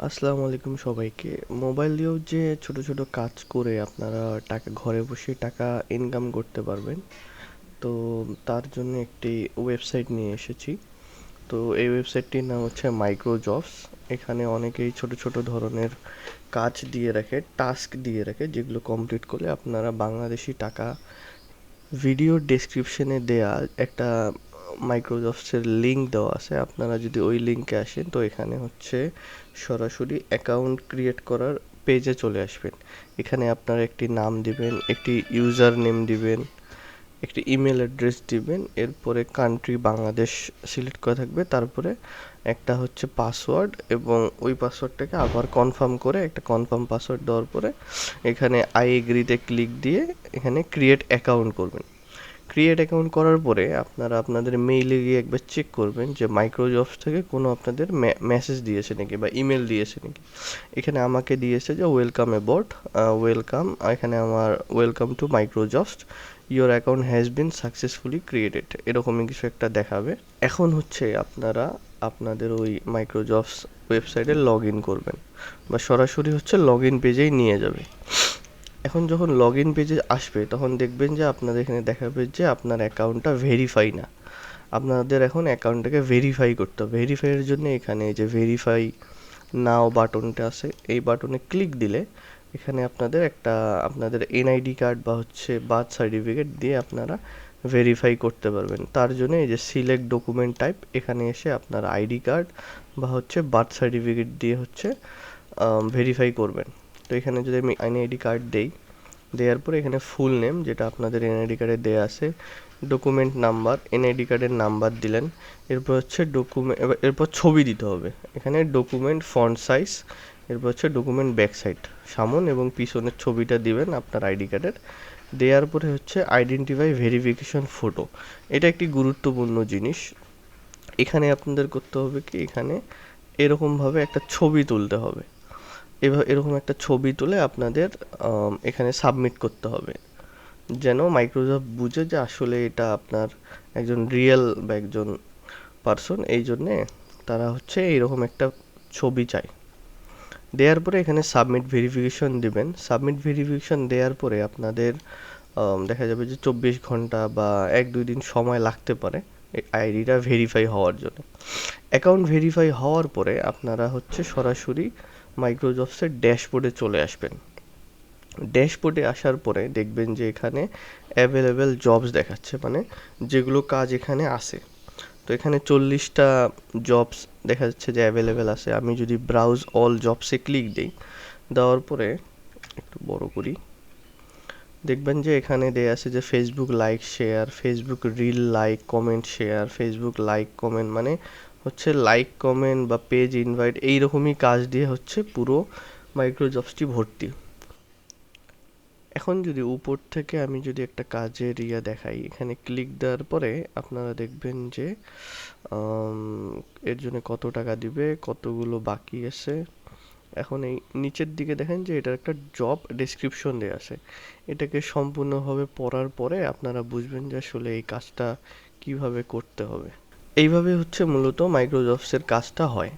আসসালামু আলাইকুম সবাইকে। মোবাইল দিয়েও যে ছোট ছোট কাজ করে আপনারা ঘরে বসে টাকা ইনকাম করতে পারবেন, তো তার জন্য একটি ওয়েবসাইট নিয়ে এসেছি। তো এই ওয়েবসাইটটির নাম হচ্ছে মাইক্রো জবস। এখানে অনেকেই ছোট ছোট ধরনের কাজ দিয়ে রাখে, টাস্ক দিয়ে রাখে, যেগুলো কমপ্লিট করলে আপনারা বাংলাদেশি টাকা। ভিডিও ডেসক্রিপশনে দেয়া একটা মাইক্রোজবসের লিঙ্ক দেওয়া আছে। আপনারা যদি ওই লিঙ্কে আসেন তো এখানে হচ্ছে সরাসরি অ্যাকাউন্ট ক্রিয়েট করার পেজে চলে আসবেন। এখানে আপনারা একটি নাম দিবেন, একটি ইউজার নেম দিবেন, একটি ইমেল অ্যাড্রেস দিবেন, এরপরে কান্ট্রি বাংলাদেশ সিলেক্ট করা থাকবে, তারপরে একটা হচ্ছে পাসওয়ার্ড, এবং ওই পাসওয়ার্ডটাকে আবার কনফার্ম করে একটা কনফার্ম পাসওয়ার্ড দেওয়ার পরে এখানে আই এগ্রিতে ক্লিক দিয়ে এখানে ক্রিয়েট অ্যাকাউন্ট করবেন। ক্রিয়েট অ্যাকাউন্ট করার পরে আপনারা আপনাদের মেইলে গিয়ে একবার চেক করবেন যে মাইক্রোজবস থেকে কোনো আপনাদের মেসেজ দিয়েছে নাকি বা ইমেল দিয়েছে নাকি। এখানে আমাকে দিয়েছে যে ওয়েলকাম অ্যাবাউট, ওয়েলকাম, এখানে আমার welcome to Microjobs, your account has been successfully created, এরকমই কিছু একটা দেখাবে। এখন হচ্ছে আপনারা আপনাদের ওই মাইক্রোজবস ওয়েবসাইটে লগ ইন করবেন, বা সরাসরি হচ্ছে লগ ইন পেজেই নিয়ে যাবে। এখন যখন লগ ইন পেজে আসবে তখন দেখবেন যে আপনাদের এখানে দেখাবে যে আপনার অ্যাকাউন্টটা ভেরিফাই না। আপনাদের এখন অ্যাকাউন্টটাকে ভেরিফাই করতে হবে। ভেরিফাইয়ের জন্য এখানে যে ভেরিফাই নাও বাটনটা আছে, এই বাটনে ক্লিক দিলে এখানে আপনাদের এনআইডি কার্ড বা হচ্ছে বার্থ সার্টিফিকেট দিয়ে আপনারা ভেরিফাই করতে পারবেন। তার জন্য এই যে সিলেক্ট ডকুমেন্ট টাইপ, এখানে এসে আপনার আইডি কার্ড বা হচ্ছে বার্থ সার্টিফিকেট দিয়ে হচ্ছে ভেরিফাই করবেন। তো এখানে যদি আমি এনআইডি কার্ড দেই, দেওয়ার পরে এখানে ফুল নেম যেটা আপনাদের এনআইডি কার্ডে দেওয়া আছে, ডকুমেন্ট নাম্বার, এনআইডি কার্ডের নাম্বার দিলেন, এরপর হচ্ছে এরপর ছবি দিতে হবে। এখানে ডকুমেন্ট ফন্ট সাইজ, এরপর হচ্ছে ডকুমেন্ট ব্যাক সাইড, সামন এবং পিছনের ছবিটা দিবেন আপনার আইডি কার্ডের। দেওয়ার পরে হচ্ছে আইডেন্টিফাই ভেরিফিকেশন ফটো, এটা একটি গুরুত্বপূর্ণ জিনিস। এখানে আপনাদের করতে হবে কি, এখানে এরকমভাবে একটা ছবি তুলতে হবে। এরকম একটা ছবি তুলে আপনাদের এখানে সাবমিট করতে হবে, যেন মাইক্রোসফট বুঝে যে আসলে এটা আপনার একজন রিয়েল বা একজন পার্সন, এই জন্যে তারা হচ্ছে এইরকম একটা ছবি চায়। দেওয়ার পরে এখানে সাবমিট ভেরিফিকেশন দিবেন। সাবমিট ভেরিফিকেশন দেওয়ার পরে আপনাদের দেখা যাবে যে 24 ঘন্টা বা 1-2 দিন সময় লাগতে পারে এই আইডিটা ভেরিফাই হওয়ার জন্য। অ্যাকাউন্ট ভেরিফাই হওয়ার পরে আপনারা হচ্ছে সরাসরি মাইক্রোজবসের ড্যাশবোর্ডে চলে আসবেন। ড্যাশবোর্ডে আসার পরে দেখবেন যে এখানে অ্যাভেলেবেল জবস দেখাচ্ছে, মানে যেগুলো কাজ এখানে আছে। তো এখানে 40টা জবস দেখা যাচ্ছে যে অ্যাভেলেবেল আছে। আমি যদি ব্রাউজ অল জবসে ক্লিক দিই, দেওয়ার পরে একটু বড় করি, দেখবেন যে এখানে দেয়া আছে যে Facebook like share, Facebook reel like comment share, Facebook like comment, মানে হচ্ছে লাইক কমেন্ট বা পেজ ইনভাইট, এইরকমই কাজ দিয়ে হচ্ছে পুরো মাইক্রোজবসটি ভর্তি। এখন যদি উপর থেকে আমি যদি একটা কাজের দেখাই, এখানে ক্লিক দেওয়ার পরে আপনারা দেখবেন যে এর জন্য কত টাকা দিবে, কতগুলো বাকি আছে। এখন এই নিচের দিকে দেখেন যে এটার একটা জব ডেসক্রিপশন দেওয়া আছে। এটাকে সম্পূর্ণভাবে পড়ার পরে আপনারা বুঝবেন যে আসলে এই কাজটা কিভাবে করতে হবে। এইভাবে হচ্ছে মূলত মাইক্রোজবসের কাজটা হয়।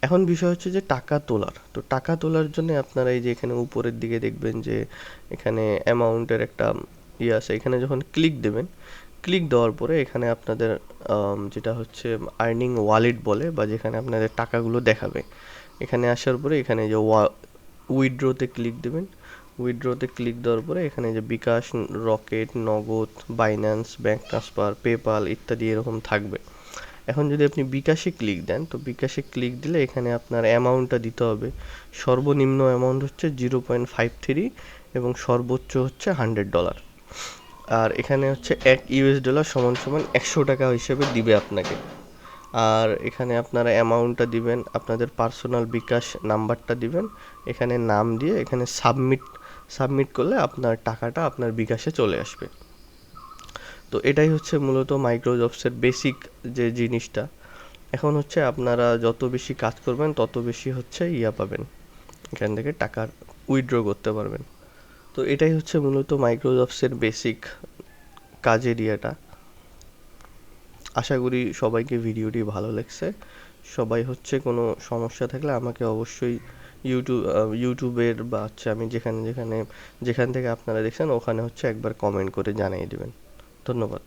এখন বিষয় হচ্ছে যে টাকা তোলার, তো টাকা তোলার জন্য আপনারা এই যে এখানে উপরের দিকে দেখবেন যে এখানে অ্যামাউন্টের একটা আছে। এখানে যখন ক্লিক দেবেন, ক্লিক দেওয়ার পরে এখানে আপনাদের যেটা হচ্ছে আর্নিং ওয়ালেট বলে, বা যেখানে আপনাদের টাকাগুলো দেখাবে। এখানে আসার পরে এখানে যে উইথড্রোতে ক্লিক দেবেন। উইথড্রোতে ক্লিক দেওয়ার পরে এখানে যে বিকাশ, রকেট, নগদ, বাইন্যান্স, ব্যাঙ্ক ট্রান্সফার, পেপাল ইত্যাদি এরকম থাকবে। এখন যদি আপনি বিকাশে ক্লিক দেন, তো বিকাশে ক্লিক দিলে এখানে আপনার অ্যামাউন্টটা দিতে হবে। সর্বনিম্ন অ্যামাউন্ট হচ্ছে 0.53 এবং সর্বোচ্চ হচ্ছে $100। আর এখানে হচ্ছে $1 সমান সমান 100 টাকা হিসেবে দিবে আপনাকে। আর এখানে আপনারা অ্যামাউন্টটা দিবেন, আপনাদের পার্সোনাল বিকাশ নাম্বারটা দিবেন, এখানে নাম দিয়ে এখানে সাবমিট করলে আপনার টাকাটা আপনার বিকাশে চলে আসবে। তো এটাই হচ্ছে মূলত মাইক্রোজবসের বেসিক যে জিনিসটা। এখন হচ্ছে আপনারা যত বেশি কাজ করবেন তত বেশি হচ্ছে পাবেন, এখান থেকে টাকা উইথড্র করতে পারবেন। তো এটাই হচ্ছে মূলত মাইক্রোজবসের বেসিক কাজের আশা করি সবাইকে ভিডিওটি ভালো লাগছে। সবাই হচ্ছে কোনো সমস্যা থাকলে আমাকে অবশ্যই ইউটিউবের বা হচ্ছে আমি যেখানে যেখানে যেখান থেকে আপনারা দেখছেন ওখানে হচ্ছে একবার কমেন্ট করে জানিয়ে দেবেন। ধন্যবাদ।